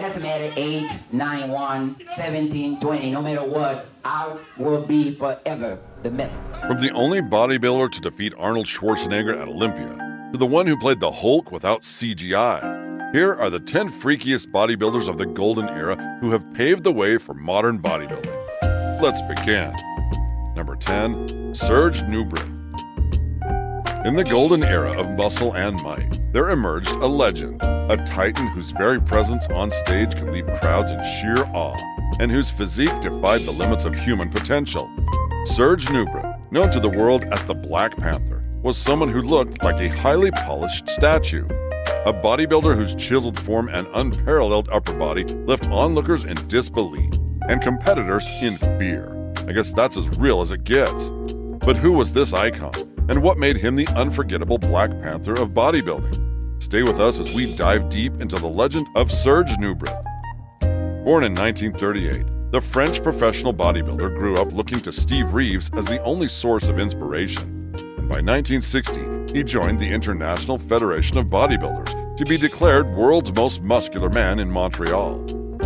doesn't matter, 8, 9, 1, 17, 20, no matter what, I will be forever the myth. From the only bodybuilder to defeat Arnold Schwarzenegger at Olympia, to the one who played the Hulk without CGI, here are the 10 freakiest bodybuilders of the golden era who have paved the way for modern bodybuilding. Let's begin. Number 10, Serge Nubret. In the golden era of muscle and might, there emerged a legend, a titan whose very presence on stage could leave crowds in sheer awe, and whose physique defied the limits of human potential. Serge Nubret, known to the world as the Black Panther, was someone who looked like a highly polished statue. A bodybuilder whose chiseled form and unparalleled upper body left onlookers in disbelief and competitors in fear. I guess that's as real as it gets. But who was this icon, and what made him the unforgettable Black Panther of bodybuilding? Stay with us as we dive deep into the legend of Serge Nubret. Born in 1938, the French professional bodybuilder grew up looking to Steve Reeves as the only source of inspiration. And by 1960, he joined the International Federation of Bodybuilders to be declared world's most muscular man in Montreal.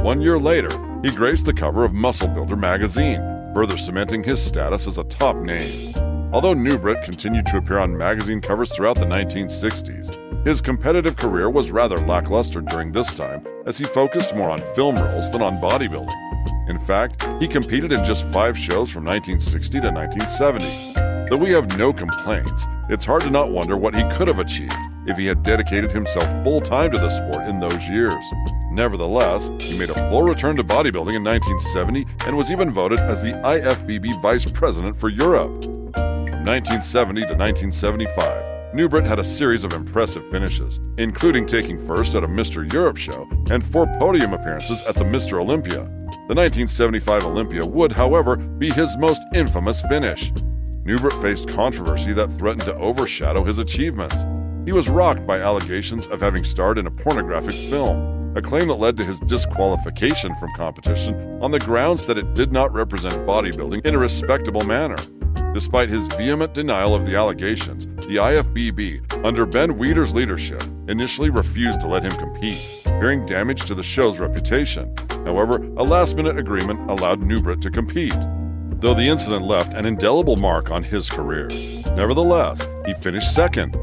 1 year later, he graced the cover of Muscle Builder magazine, further cementing his status as a top name. Although Nubret continued to appear on magazine covers throughout the 1960s, his competitive career was rather lackluster during this time as he focused more on film roles than on bodybuilding. In fact, he competed in just 5 shows from 1960 to 1970. Though we have no complaints, it's hard to not wonder what he could have achieved if he had dedicated himself full-time to the sport in those years. Nevertheless, he made a full return to bodybuilding in 1970 and was even voted as the IFBB Vice President for Europe. From 1970 to 1975, Nubret had a series of impressive finishes, including taking first at a Mr. Europe show and 4 podium appearances at the Mr. Olympia. The 1975 Olympia would, however, be his most infamous finish. Nubret faced controversy that threatened to overshadow his achievements. He was rocked by allegations of having starred in a pornographic film, a claim that led to his disqualification from competition on the grounds that it did not represent bodybuilding in a respectable manner. Despite his vehement denial of the allegations, the IFBB, under Ben Weider's leadership, initially refused to let him compete, fearing damage to the show's reputation. However, a last-minute agreement allowed Nubret to compete, though the incident left an indelible mark on his career. Nevertheless, he finished second.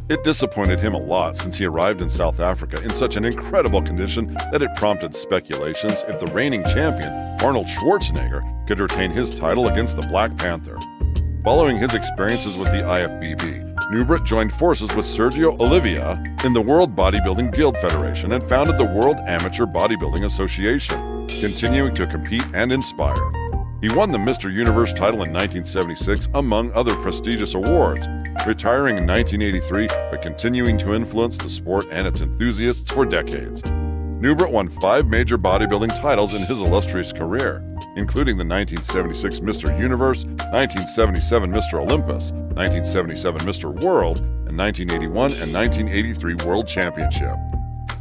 It disappointed him a lot since he arrived in South Africa in such an incredible condition that it prompted speculations if the reigning champion, Arnold Schwarzenegger, could retain his title against the Black Panther. Following his experiences with the IFBB, Nubret joined forces with Sergio Oliveira in the World Bodybuilding Guild Federation and founded the World Amateur Bodybuilding Association, continuing to compete and inspire. He won the Mr. Universe title in 1976, among other prestigious awards, retiring in 1983 but continuing to influence the sport and its enthusiasts for decades. Nubret won 5 major bodybuilding titles in his illustrious career, including the 1976 Mr. Universe, 1977 Mr. Olympus, 1977 Mr. World, and 1981 and 1983 World Championship.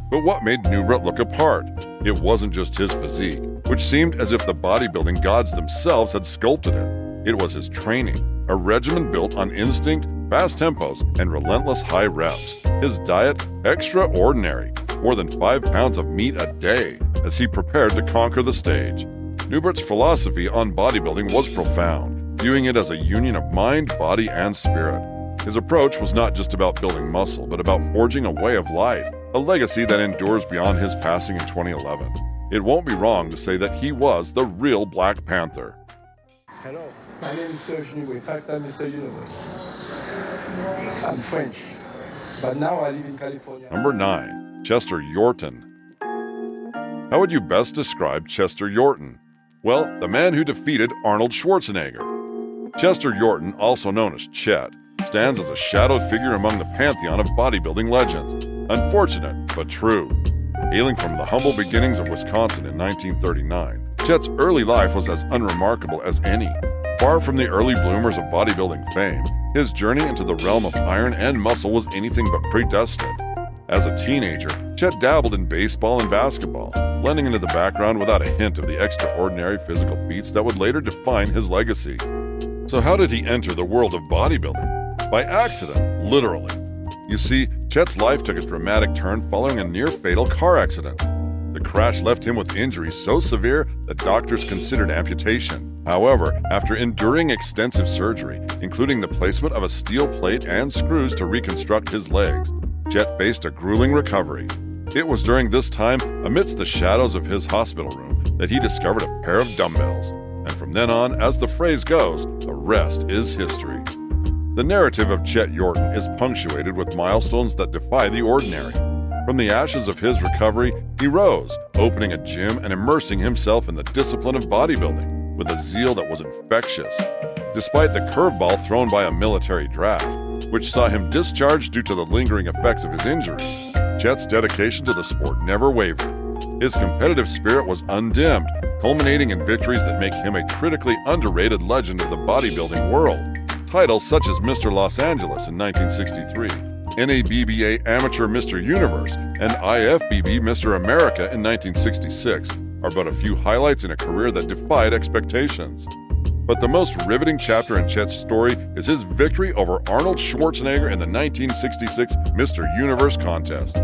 But what made Nubret look apart? It wasn't just his physique, which seemed as if the bodybuilding gods themselves had sculpted it. It was his training, a regimen built on instinct, fast tempos, and relentless high reps. His diet, extraordinary, more than 5 pounds of meat a day as he prepared to conquer the stage. Nubret's philosophy on bodybuilding was profound, viewing it as a union of mind, body, and spirit. His approach was not just about building muscle, but about forging a way of life, a legacy that endures beyond his passing in 2011. It won't be wrong to say that he was the real Black Panther. Hello, my name is Serge Nubret, 5-time Mr. Universe. I'm French, but now I live in California. Number 9, Chester Yorton. How would you best describe Chester Yorton? Well, the man who defeated Arnold Schwarzenegger. Chester Yorton, also known as Chet, stands as a shadowed figure among the pantheon of bodybuilding legends. Unfortunate, but true. Hailing from the humble beginnings of Wisconsin in 1939, Chet's early life was as unremarkable as any. Far from the early bloomers of bodybuilding fame, his journey into the realm of iron and muscle was anything but predestined. As a teenager, Chet dabbled in baseball and basketball, blending into the background without a hint of the extraordinary physical feats that would later define his legacy. So how did he enter the world of bodybuilding? By accident, literally. You see, Chet's life took a dramatic turn following a near-fatal car accident. The crash left him with injuries so severe that doctors considered amputation. However, after enduring extensive surgery, including the placement of a steel plate and screws to reconstruct his legs, Chet faced a grueling recovery. It was during this time, amidst the shadows of his hospital room, that he discovered a pair of dumbbells. And from then on, as the phrase goes, the rest is history. The narrative of Chet Yorton is punctuated with milestones that defy the ordinary. From the ashes of his recovery, he rose, opening a gym and immersing himself in the discipline of bodybuilding with a zeal that was infectious. Despite the curveball thrown by a military draft, which saw him discharged due to the lingering effects of his injuries, Chet's dedication to the sport never wavered. His competitive spirit was undimmed, culminating in victories that make him a critically underrated legend of the bodybuilding world. Titles such as Mr. Los Angeles in 1963, NABBA Amateur Mr. Universe, and IFBB Mr. America in 1966 are but a few highlights in a career that defied expectations. But the most riveting chapter in Chet's story is his victory over Arnold Schwarzenegger in the 1966 Mr. Universe contest.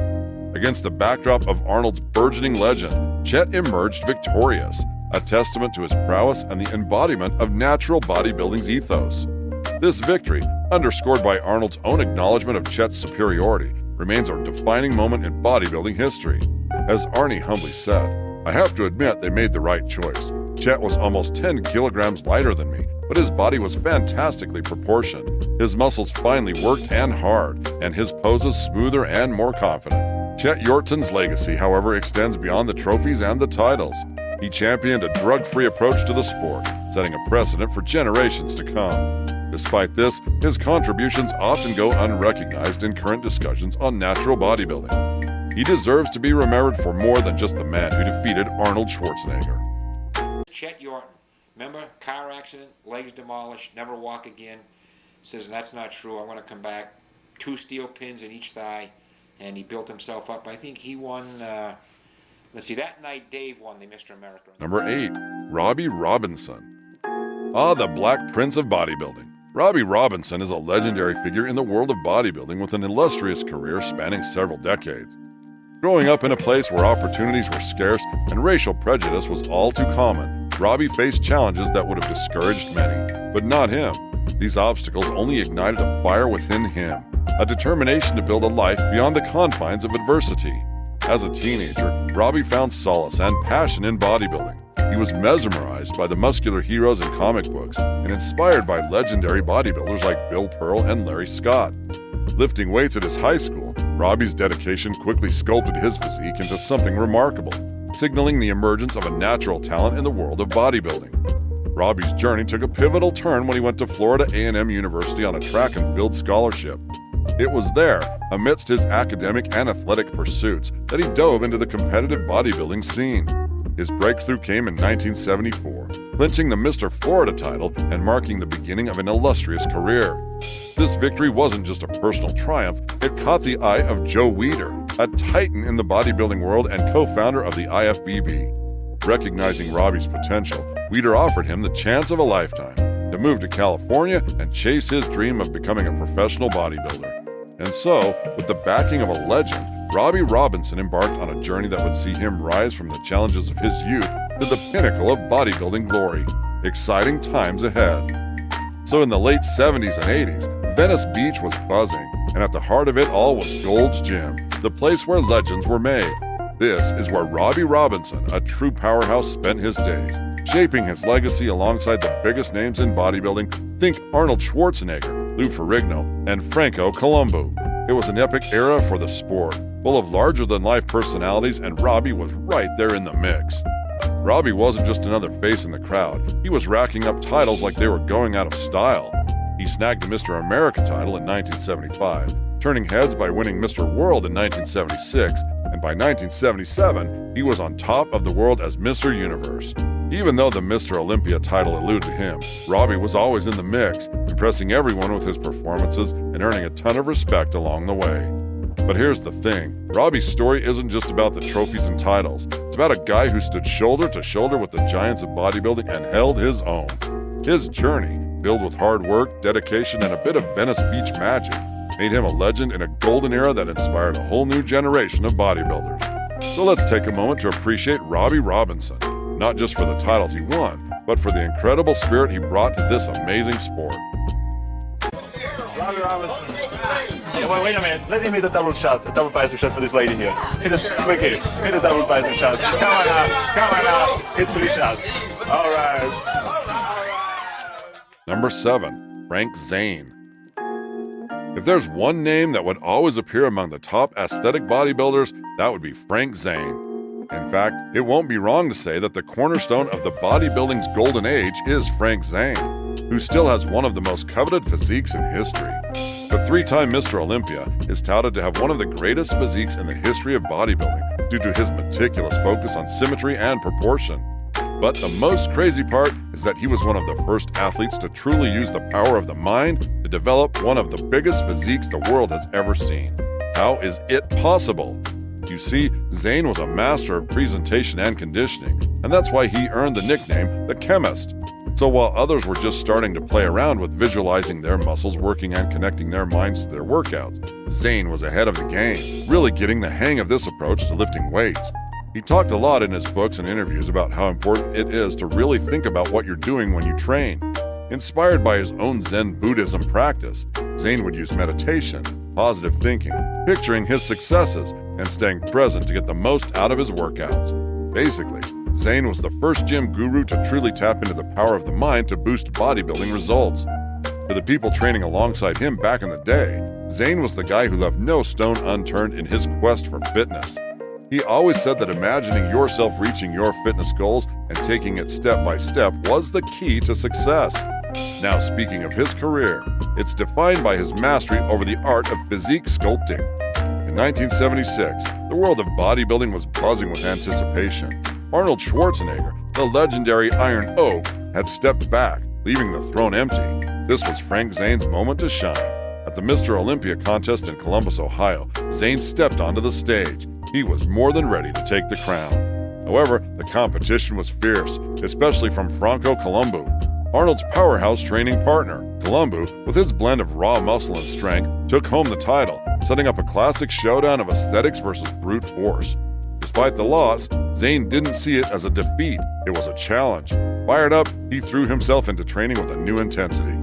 Against the backdrop of Arnold's burgeoning legend, Chet emerged victorious, a testament to his prowess and the embodiment of natural bodybuilding's ethos. This victory, underscored by Arnold's own acknowledgement of Chet's superiority, remains a defining moment in bodybuilding history. As Arnie humbly said, "I have to admit they made the right choice. Chet was almost 10 kilograms lighter than me, but his body was fantastically proportioned. His muscles finely worked and hard, and his poses smoother and more confident." Chet Yorton's legacy, however, extends beyond the trophies and the titles. He championed a drug-free approach to the sport, setting a precedent for generations to come. Despite this, his contributions often go unrecognized in current discussions on natural bodybuilding. He deserves to be remembered for more than just the man who defeated Arnold Schwarzenegger. Chet Yorton, remember, car accident, legs demolished, never walk again. Says, that's not true, I'm going to come back. 2 steel pins in each thigh, and he built himself up. I think he won, let's see, that night Dave won the Mr. America. Number 8, Robbie Robinson. Ah, the Black Prince of bodybuilding. Robbie Robinson is a legendary figure in the world of bodybuilding with an illustrious career spanning several decades. Growing up in a place where opportunities were scarce and racial prejudice was all too common, Robbie faced challenges that would have discouraged many, but not him. These obstacles only ignited a fire within him, a determination to build a life beyond the confines of adversity. As a teenager, Robbie found solace and passion in bodybuilding. He was mesmerized by the muscular heroes in comic books and inspired by legendary bodybuilders like Bill Pearl and Larry Scott. Lifting weights at his high school, Robbie's dedication quickly sculpted his physique into something remarkable, signaling the emergence of a natural talent in the world of bodybuilding. Robbie's journey took a pivotal turn when he went to Florida A&M University on a track and field scholarship. It was there, amidst his academic and athletic pursuits, that he dove into the competitive bodybuilding scene. His breakthrough came in 1974, clinching the Mr. Florida title and marking the beginning of an illustrious career. This victory wasn't just a personal triumph, it caught the eye of Joe Weider, a titan in the bodybuilding world and co-founder of the IFBB. Recognizing Robbie's potential, Weider offered him the chance of a lifetime to move to California and chase his dream of becoming a professional bodybuilder. And so, with the backing of a legend, Robbie Robinson embarked on a journey that would see him rise from the challenges of his youth to the pinnacle of bodybuilding glory. Exciting times ahead. So in the late 70s and 80s, Venice Beach was buzzing, and at the heart of it all was Gold's Gym, the place where legends were made. This is where Robbie Robinson, a true powerhouse, spent his days, shaping his legacy alongside the biggest names in bodybuilding. Think Arnold Schwarzenegger, Lou Ferrigno, and Franco Columbu. It was an epic era for the sport, full of larger-than-life personalities, and Robbie was right there in the mix. Robbie wasn't just another face in the crowd. He was racking up titles like they were going out of style. He snagged the Mr. America title in 1975, turning heads by winning Mr. World in 1976, and by 1977, he was on top of the world as Mr. Universe. Even though the Mr. Olympia title eluded him, Robbie was always in the mix, impressing everyone with his performances and earning a ton of respect along the way. But here's the thing, Robbie's story isn't just about the trophies and titles. It's about a guy who stood shoulder to shoulder with the giants of bodybuilding and held his own. His journey, filled with hard work, dedication, and a bit of Venice Beach magic, made him a legend in a golden era that inspired a whole new generation of bodybuilders. So let's take a moment to appreciate Robbie Robinson, not just for the titles he won, but for the incredible spirit he brought to this amazing sport. Robbie Robinson. Yeah, wait a minute. Let him hit a double shot, a double bicep shot for this lady here. Hit a quick hit. Hit a double bicep shot. Come on out. Come on out. Hit 3 shots. All right. Number 7, Frank Zane. If there's one name that would always appear among the top aesthetic bodybuilders, that would be Frank Zane. In fact, it won't be wrong to say that the cornerstone of the bodybuilding's golden age is Frank Zane, who still has one of the most coveted physiques in history. The 3-time Mr. Olympia is touted to have one of the greatest physiques in the history of bodybuilding due to his meticulous focus on symmetry and proportion. But the most crazy part is that he was one of the first athletes to truly use the power of the mind to develop one of the biggest physiques the world has ever seen. How is it possible? You see, Zane was a master of presentation and conditioning, and that's why he earned the nickname the Chemist. So while others were just starting to play around with visualizing their muscles working and connecting their minds to their workouts, Zane was ahead of the game, really getting the hang of this approach to lifting weights. He talked a lot in his books and interviews about how important it is to really think about what you're doing when you train. Inspired by his own Zen Buddhism practice, Zane would use meditation, positive thinking, picturing his successes, and staying present to get the most out of his workouts. Basically, Zane was the first gym guru to truly tap into the power of the mind to boost bodybuilding results. For the people training alongside him back in the day, Zane was the guy who left no stone unturned in his quest for fitness. He always said that imagining yourself reaching your fitness goals and taking it step by step was the key to success. Now, speaking of his career, it's defined by his mastery over the art of physique sculpting. In 1976, the world of bodybuilding was buzzing with anticipation. Arnold Schwarzenegger, the legendary Iron Oak, had stepped back, leaving the throne empty. This was Frank Zane's moment to shine. At the Mr. Olympia contest in Columbus, Ohio, Zane stepped onto the stage. He was more than ready to take the crown. However, the competition was fierce, especially from Franco Columbu, Arnold's powerhouse training partner. Columbu, with his blend of raw muscle and strength, took home the title, setting up a classic showdown of aesthetics versus brute force. Despite the loss, Zane didn't see it as a defeat, it was a challenge. Fired up, he threw himself into training with a new intensity.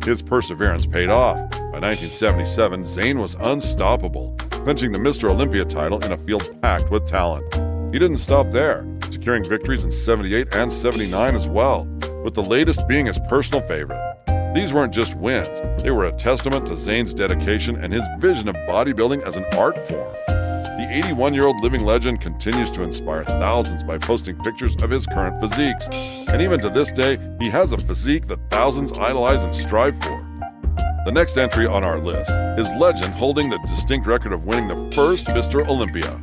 His perseverance paid off. By 1977, Zane was unstoppable, clinching the Mr. Olympia title in a field packed with talent. He didn't stop there, securing victories in 78 and 79 as well, with the latest being his personal favorite. These weren't just wins, they were a testament to Zane's dedication and his vision of bodybuilding as an art form. The 81-year-old living legend continues to inspire thousands by posting pictures of his current physiques, and even to this day, he has a physique that thousands idolize and strive for. The next entry on our list is legend holding the distinct record of winning the first Mr. Olympia.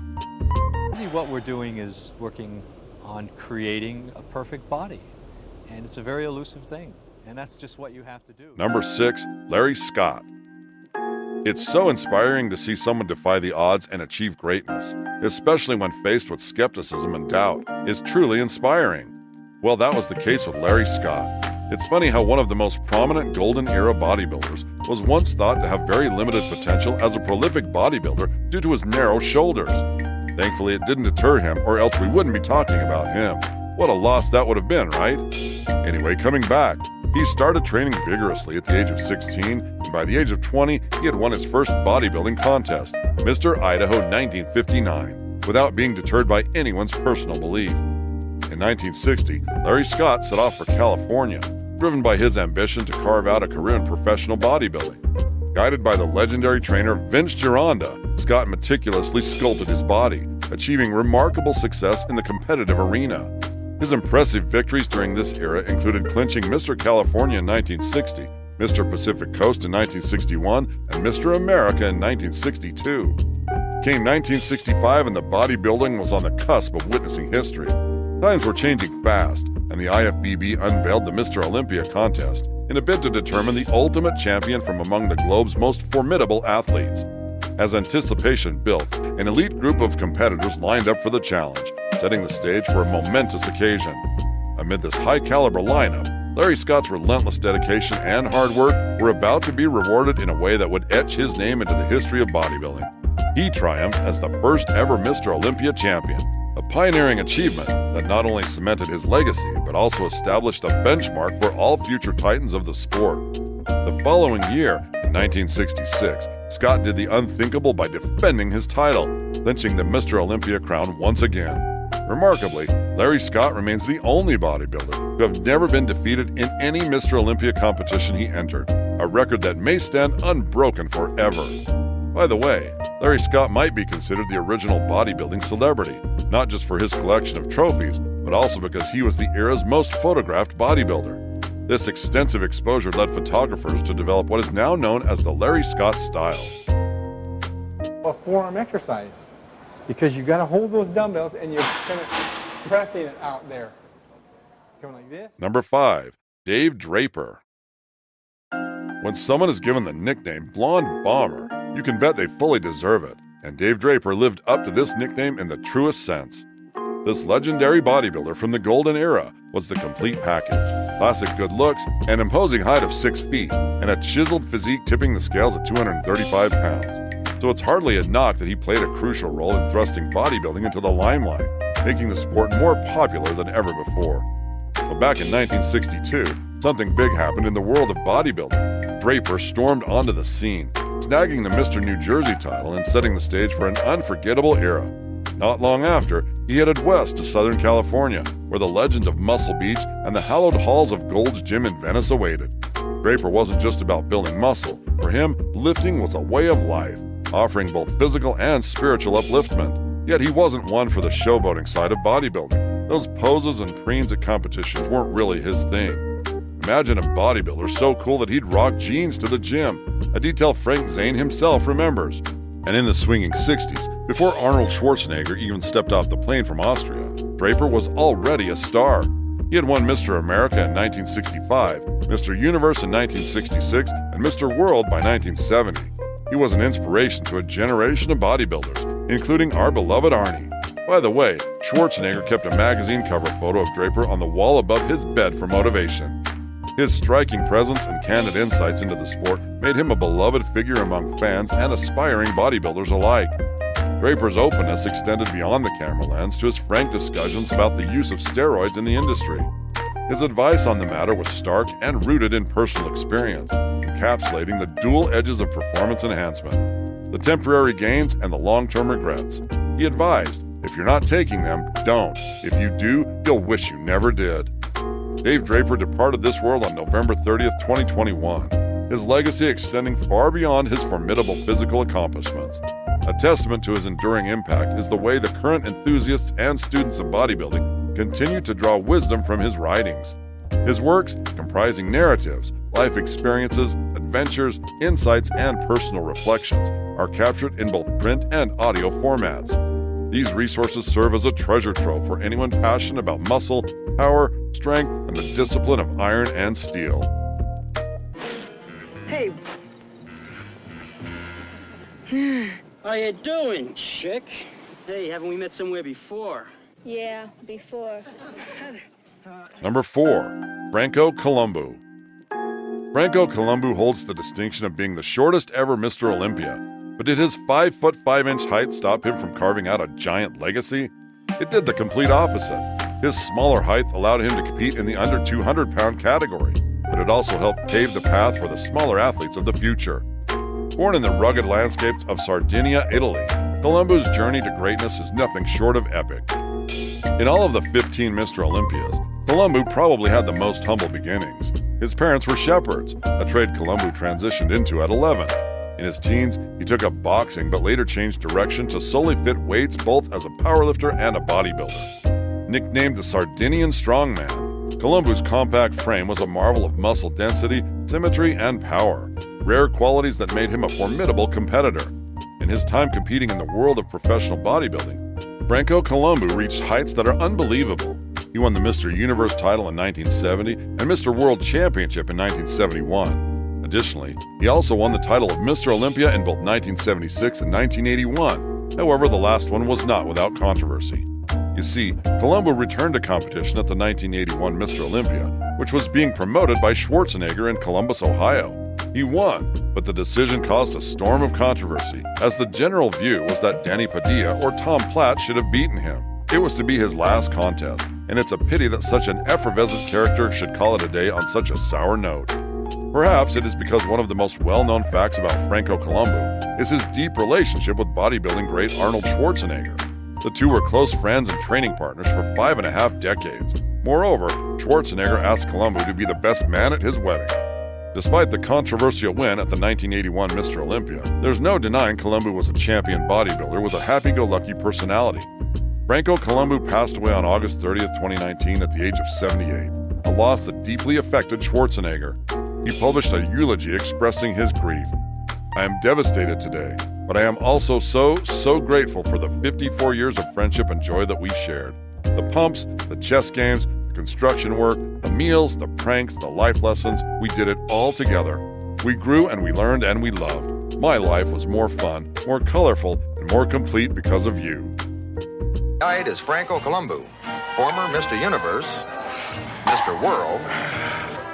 Really what we're doing is working on creating a perfect body, and it's a very elusive thing, and that's just what you have to do. Number 6, Larry Scott. It's so inspiring to see someone defy the odds and achieve greatness, especially when faced with skepticism and doubt. It's truly inspiring. Well, that was the case with Larry Scott. It's funny how one of the most prominent golden era bodybuilders was once thought to have very limited potential as a prolific bodybuilder due to his narrow shoulders. Thankfully, it didn't deter him, or else we wouldn't be talking about him. What a loss that would have been, right? Anyway, coming back, he started training vigorously at the age of 16, and by the age of 20, he had won his first bodybuilding contest, Mr. Idaho 1959, without being deterred by anyone's personal belief. In 1960, Larry Scott set off for California, driven by his ambition to carve out a career in professional bodybuilding. Guided by the legendary trainer Vince Gironda, Scott meticulously sculpted his body, achieving remarkable success in the competitive arena. His impressive victories during this era included clinching Mr. California in 1960, Mr. Pacific Coast in 1961, and Mr. America in 1962. Came 1965 and the bodybuilding was on the cusp of witnessing history. Times were changing fast, and the IFBB unveiled the Mr. Olympia contest in a bid to determine the ultimate champion from among the globe's most formidable athletes. As anticipation built, an elite group of competitors lined up for the challenge, setting the stage for a momentous occasion. Amid this high-caliber lineup, Larry Scott's relentless dedication and hard work were about to be rewarded in a way that would etch his name into the history of bodybuilding. He triumphed as the first ever Mr. Olympia champion, a pioneering achievement that not only cemented his legacy, but also established a benchmark for all future titans of the sport. The following year, in 1966, Scott did the unthinkable by defending his title, clinching the Mr. Olympia crown once again. Remarkably, Larry Scott remains the only bodybuilder to have never been defeated in any Mr. Olympia competition he entered, a record that may stand unbroken forever. By the way, Larry Scott might be considered the original bodybuilding celebrity, not just for his collection of trophies, but also because he was the era's most photographed bodybuilder. This extensive exposure led photographers to develop what is now known as the Larry Scott style. A forearm exercise, because you've got to hold those dumbbells and you're kind of pressing it out there. Going like this. Number 5. Dave Draper. When someone is given the nickname Blonde Bomber, you can bet they fully deserve it, and Dave Draper lived up to this nickname in the truest sense. This legendary bodybuilder from the golden era was the complete package: classic good looks, an imposing height of 6 feet, and a chiseled physique tipping the scales at 235 pounds. So it's hardly a knock that he played a crucial role in thrusting bodybuilding into the limelight, making the sport more popular than ever before. But back in 1962, something big happened in the world of bodybuilding. Draper stormed onto the scene, snagging the Mr. New Jersey title and setting the stage for an unforgettable era. Not long after, he headed west to Southern California, where the legend of Muscle Beach and the hallowed halls of Gold's Gym in Venice awaited. Draper wasn't just about building muscle. For him, lifting was a way of life, offering both physical and spiritual upliftment. Yet he wasn't one for the showboating side of bodybuilding. Those poses and preens at competitions weren't really his thing. Imagine a bodybuilder so cool that he'd rock jeans to the gym, a detail Frank Zane himself remembers. And in the swinging 60s, before Arnold Schwarzenegger even stepped off the plane from Austria, Draper was already a star. He had won Mr. America in 1965, Mr. Universe in 1966, and Mr. World by 1970. He was an inspiration to a generation of bodybuilders, including our beloved Arnie. By the way, Schwarzenegger kept a magazine cover photo of Draper on the wall above his bed for motivation. His striking presence and candid insights into the sport made him a beloved figure among fans and aspiring bodybuilders alike. Draper's openness extended beyond the camera lens to his frank discussions about the use of steroids in the industry. His advice on the matter was stark and rooted in personal experience, encapsulating the dual edges of performance enhancement, the temporary gains and the long-term regrets. He advised, if you're not taking them, don't. If you do, you'll wish you never did. Dave Draper departed this world on November 30th, 2021, his legacy extending far beyond his formidable physical accomplishments. A testament to his enduring impact is the way the current enthusiasts and students of bodybuilding continue to draw wisdom from his writings. His works, comprising narratives, life experiences, adventures, insights, and personal reflections, are captured in both print and audio formats. These resources serve as a treasure trove for anyone passionate about muscle, power, strength, and the discipline of iron and steel. Hey. How you doing, chick? Hey, haven't we met somewhere before? Yeah, before. Number 4. Franco Columbu. Franco Columbu holds the distinction of being the shortest ever Mr. Olympia. But did his 5 foot 5 inch height stop him from carving out a giant legacy? It did the complete opposite. His smaller height allowed him to compete in the under 200 pound category, but it also helped pave the path for the smaller athletes of the future. Born in the rugged landscapes of Sardinia, Italy, Columbu's journey to greatness is nothing short of epic. In all of the 15 Mr. Olympias, Columbu probably had the most humble beginnings. His parents were shepherds, a trade Columbu transitioned into at 11. In his teens, he took up boxing but later changed direction to solely fit weights both as a powerlifter and a bodybuilder. Nicknamed the Sardinian Strongman, Columbu's compact frame was a marvel of muscle density, symmetry, and power, rare qualities that made him a formidable competitor. In his time competing in the world of professional bodybuilding, Franco Columbu reached heights that are unbelievable. He won the Mr. Universe title in 1970 and Mr. World Championship in 1971. Additionally, he also won the title of Mr. Olympia in both 1976 and 1981. However, the last one was not without controversy. You see, Columbu returned to competition at the 1981 Mr. Olympia, which was being promoted by Schwarzenegger in Columbus, Ohio. He won, but the decision caused a storm of controversy, as the general view was that Danny Padilla or Tom Platt should have beaten him. It was to be his last contest, and it's a pity that such an effervescent character should call it a day on such a sour note. Perhaps it is because one of the most well-known facts about Franco Columbu is his deep relationship with bodybuilding great Arnold Schwarzenegger. The two were close friends and training partners for 5.5 decades. Moreover, Schwarzenegger asked Columbu to be the best man at his wedding. Despite the controversial win at the 1981 Mr. Olympia, there's no denying Columbu was a champion bodybuilder with a happy-go-lucky personality. Franco Columbu passed away on August 30th, 2019 at the age of 78, a loss that deeply affected Schwarzenegger. He published a eulogy expressing his grief. "I am devastated today, but I am also so grateful for the 54 years of friendship and joy that we shared. The pumps, the chess games, the construction work, the meals, the pranks, the life lessons, we did it all together. We grew and we learned and we loved. My life was more fun, more colorful, and more complete because of you." Died is Franco Columbu, former Mr. Universe, Mr. World,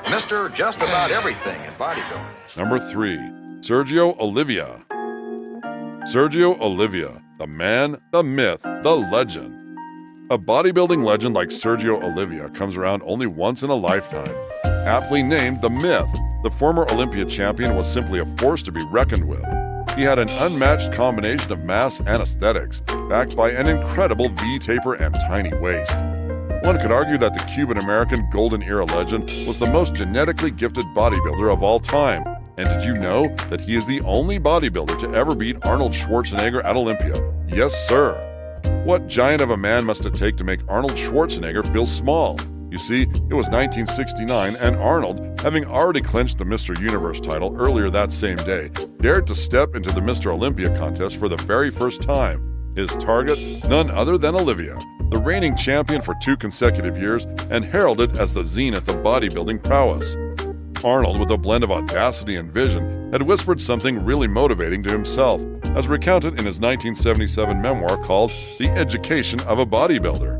Mr. Just About Everything in bodybuilding. Number 3. Sergio Oliva. Sergio Oliva, the man, the myth, the legend. A bodybuilding legend like Sergio Oliva comes around only once in a lifetime. Aptly named the Myth, the former Olympia champion was simply a force to be reckoned with. He had an unmatched combination of mass and aesthetics, backed by an incredible V-taper and tiny waist. One could argue that the Cuban-American Golden Era legend was the most genetically gifted bodybuilder of all time. And did you know that he is the only bodybuilder to ever beat Arnold Schwarzenegger at Olympia? Yes, sir. What giant of a man must it take to make Arnold Schwarzenegger feel small? You see, it was 1969, and Arnold, having already clinched the Mr. Universe title earlier that same day, dared to step into the Mr. Olympia contest for the very first time. His target, none other than Oliva, the reigning champion for 2 consecutive years and heralded as the zenith of bodybuilding prowess. Arnold, with a blend of audacity and vision, had whispered something really motivating to himself, as recounted in his 1977 memoir called The Education of a Bodybuilder.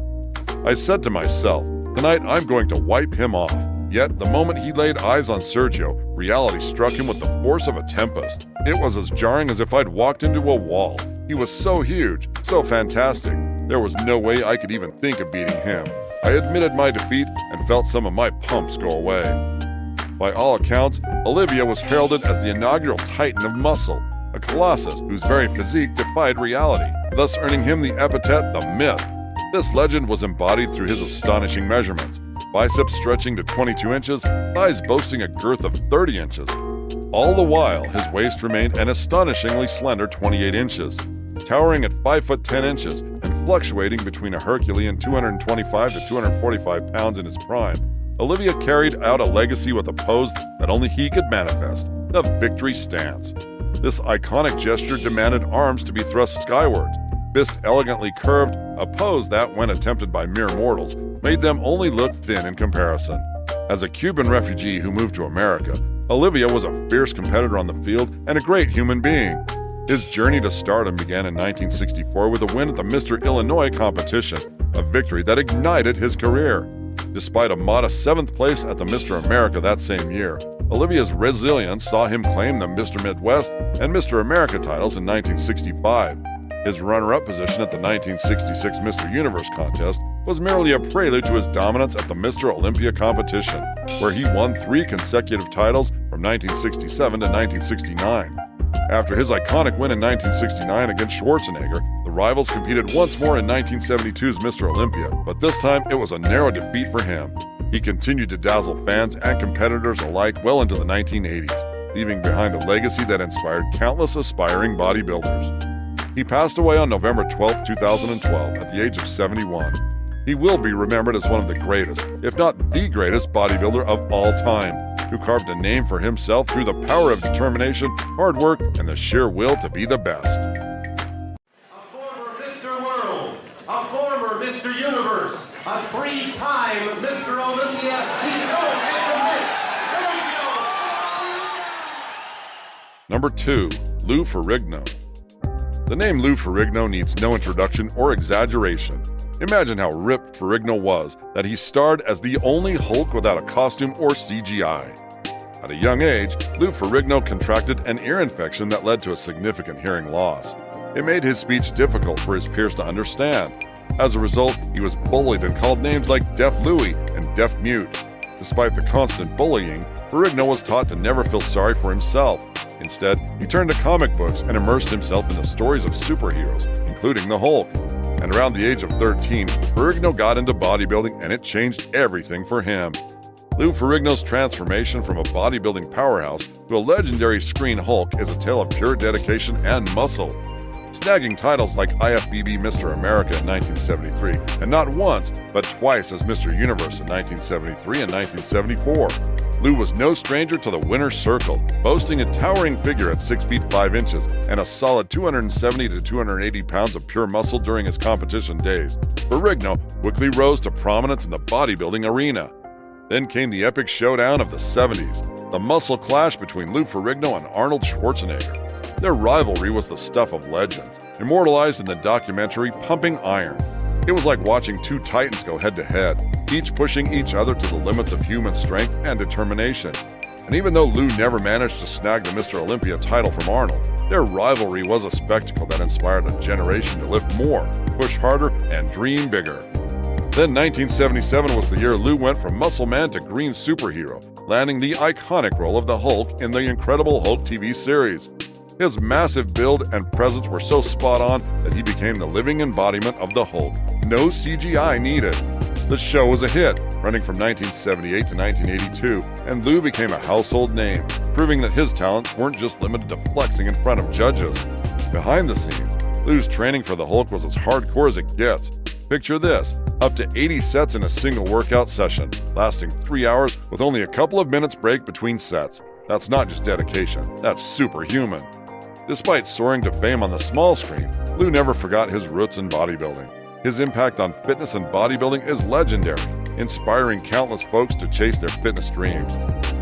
"I said to myself, tonight I'm going to wipe him off." Yet, the moment he laid eyes on Sergio, reality struck him with the force of a tempest. It was as jarring as if I'd walked into a wall. He was so huge, so fantastic. There was no way I could even think of beating him. I admitted my defeat and felt some of my pumps go away. By all accounts, Oliva was heralded as the inaugural titan of muscle, a colossus whose very physique defied reality, thus earning him the epithet the Myth. This legend was embodied through his astonishing measurements: biceps stretching to 22 inches, thighs boasting a girth of 30 inches. All the while, his waist remained an astonishingly slender 28 inches, towering at 5 foot 10 inches and fluctuating between a Herculean 225 to 245 pounds in his prime. Oliva carried out a legacy with a pose that only he could manifest, the victory stance. This iconic gesture demanded arms to be thrust skyward, fist elegantly curved, a pose that, when attempted by mere mortals, made them only look thin in comparison. As a Cuban refugee who moved to America, Oliva was a fierce competitor on the field and a great human being. His journey to stardom began in 1964 with a win at the Mr. Illinois competition, a victory that ignited his career. Despite a modest 7th place at the Mr. America that same year, Oliva's resilience saw him claim the Mr. Midwest and Mr. America titles in 1965. His runner-up position at the 1966 Mr. Universe contest was merely a prelude to his dominance at the Mr. Olympia competition, where he won 3 consecutive titles from 1967 to 1969. After his iconic win in 1969 against Schwarzenegger, the rivals competed once more in 1972's Mr. Olympia, but this time it was a narrow defeat for him. He continued to dazzle fans and competitors alike well into the 1980s, leaving behind a legacy that inspired countless aspiring bodybuilders. He passed away on November 12, 2012, at the age of 71. He will be remembered as one of the greatest, if not the greatest, bodybuilder of all time, who carved a name for himself through the power of determination, hard work, and the sheer will to be the best. A former Mr. World, a former Mr. Universe, a 3-time Mr. Olympia, he's known as the Myth, Sergio. Number 2. Lou Ferrigno. The name Lou Ferrigno needs no introduction or exaggeration. Imagine how ripped Ferrigno was that he starred as the only Hulk without a costume or CGI. At a young age, Lou Ferrigno contracted an ear infection that led to a significant hearing loss. It made his speech difficult for his peers to understand. As a result, he was bullied and called names like Deaf Louie and Deaf Mute. Despite the constant bullying, Ferrigno was taught to never feel sorry for himself. Instead, he turned to comic books and immersed himself in the stories of superheroes, including the Hulk. And around the age of 13, Ferrigno got into bodybuilding, and it changed everything for him. Lou Ferrigno's transformation from a bodybuilding powerhouse to a legendary screen Hulk is a tale of pure dedication and muscle. Snagging titles like IFBB Mr. America in 1973, and not once, but twice as Mr. Universe in 1973 and 1974. Lou was no stranger to the winner's circle, boasting a towering figure at 6 feet 5 inches and a solid 270 to 280 pounds of pure muscle during his competition days. Ferrigno quickly rose to prominence in the bodybuilding arena. Then came the epic showdown of the 70s, the muscle clash between Lou Ferrigno and Arnold Schwarzenegger. Their rivalry was the stuff of legends, immortalized in the documentary Pumping Iron. It was like watching two titans go head-to-head, each pushing each other to the limits of human strength and determination. And even though Lou never managed to snag the Mr. Olympia title from Arnold, their rivalry was a spectacle that inspired a generation to lift more, push harder, and dream bigger. Then 1977 was the year Lou went from muscle man to green superhero, landing the iconic role of the Hulk in the Incredible Hulk TV series. His massive build and presence were so spot on that he became the living embodiment of the Hulk. No CGI needed. The show was a hit, running from 1978 to 1982, and Lou became a household name, proving that his talents weren't just limited to flexing in front of judges. Behind the scenes, Lou's training for the Hulk was as hardcore as it gets. Picture this, up to 80 sets in a single workout session, lasting 3 hours with only a couple of minutes break between sets. That's not just dedication, that's superhuman. Despite soaring to fame on the small screen, Lou never forgot his roots in bodybuilding. His impact on fitness and bodybuilding is legendary, inspiring countless folks to chase their fitness dreams.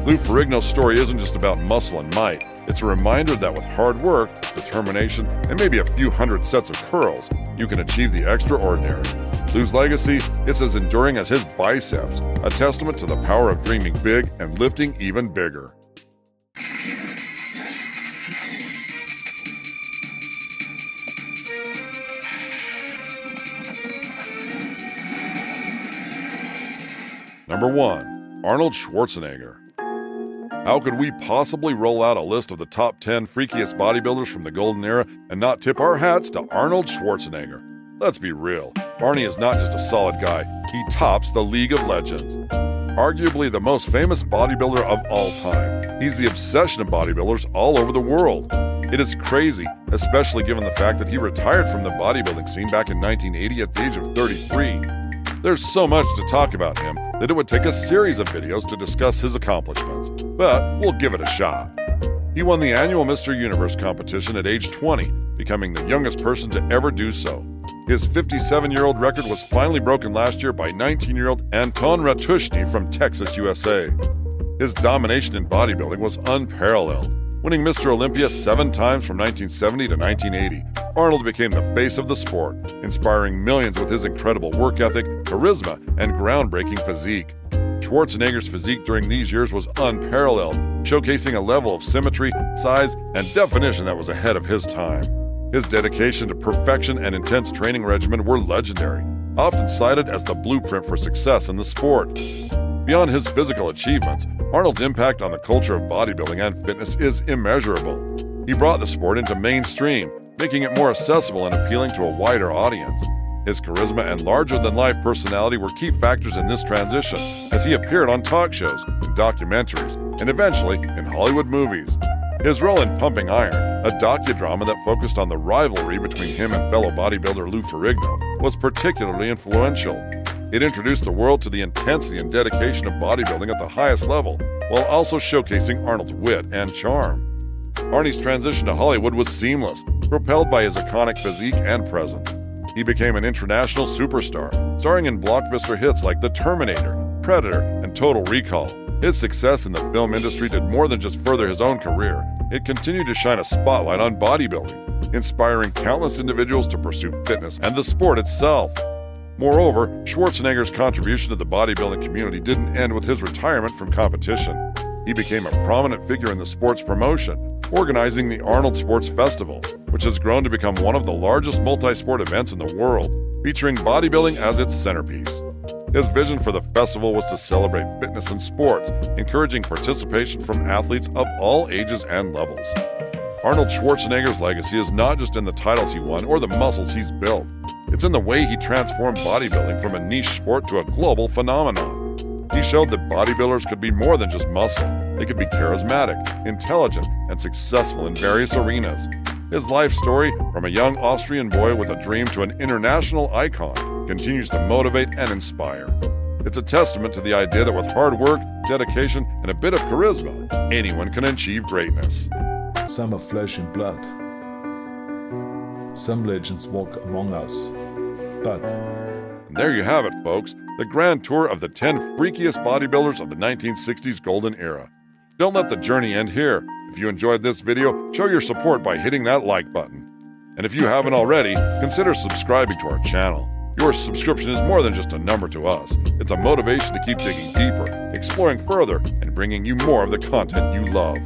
Lou Ferrigno's story isn't just about muscle and might, it's a reminder that with hard work, determination, and maybe a few hundred sets of curls, you can achieve the extraordinary. Lou's legacy is as enduring as his biceps, a testament to the power of dreaming big and lifting even bigger. Number 1. Arnold Schwarzenegger. How could we possibly roll out a list of the top 10 freakiest bodybuilders from the golden era and not tip our hats to Arnold Schwarzenegger? Let's be real, Barney is not just a solid guy, he tops the League of Legends. Arguably the most famous bodybuilder of all time, he's the obsession of bodybuilders all over the world. It is crazy, especially given the fact that he retired from the bodybuilding scene back in 1980 at the age of 33. There's so much to talk about him that it would take a series of videos to discuss his accomplishments, but we'll give it a shot. He won the annual Mr. Universe competition at age 20, becoming the youngest person to ever do so. His 57-year-old record was finally broken last year by 19-year-old Anton Ratushny from Texas, USA. His domination in bodybuilding was unparalleled. Winning Mr. Olympia 7 times from 1970 to 1980, Arnold became the face of the sport, inspiring millions with his incredible work ethic, charisma, and groundbreaking physique. Schwarzenegger's physique during these years was unparalleled, showcasing a level of symmetry, size, and definition that was ahead of his time. His dedication to perfection and intense training regimen were legendary, often cited as the blueprint for success in the sport. Beyond his physical achievements, Arnold's impact on the culture of bodybuilding and fitness is immeasurable. He brought the sport into mainstream, making it more accessible and appealing to a wider audience. His charisma and larger-than-life personality were key factors in this transition, as he appeared on talk shows, in documentaries, and eventually in Hollywood movies. His role in Pumping Iron, a docudrama that focused on the rivalry between him and fellow bodybuilder Lou Ferrigno, was particularly influential. It introduced the world to the intensity and dedication of bodybuilding at the highest level, while also showcasing Arnold's wit and charm. Arnie's transition to Hollywood was seamless, propelled by his iconic physique and presence. He became an international superstar, starring in blockbuster hits like The Terminator, Predator, and Total Recall. His success in the film industry did more than just further his own career. It continued to shine a spotlight on bodybuilding, inspiring countless individuals to pursue fitness and the sport itself. Moreover, Schwarzenegger's contribution to the bodybuilding community didn't end with his retirement from competition. he became a prominent figure in the sports promotion, organizing the Arnold Sports Festival, which has grown to become one of the largest multi-sport events in the world, featuring bodybuilding as its centerpiece. His vision for the festival was to celebrate fitness and sports, encouraging participation from athletes of all ages and levels. Arnold Schwarzenegger's legacy is not just in the titles he won or the muscles he's built. It's in the way he transformed bodybuilding from a niche sport to a global phenomenon. He showed that bodybuilders could be more than just muscle. They could be charismatic, intelligent, and successful in various arenas. His life story, from a young Austrian boy with a dream to an international icon, continues to motivate and inspire. It's a testament to the idea that with hard work, dedication, and a bit of charisma, anyone can achieve greatness. Some are flesh and blood. Some legends walk among us. But and there you have it, folks, the grand tour of the 10 freakiest bodybuilders of the 1960s golden era. Don't let the journey end here. If you enjoyed this video, show your support by hitting that like button. And if you haven't already, consider subscribing to our channel. Your subscription is more than just a number to us. It's a motivation to keep digging deeper, exploring further, and bringing you more of the content you love.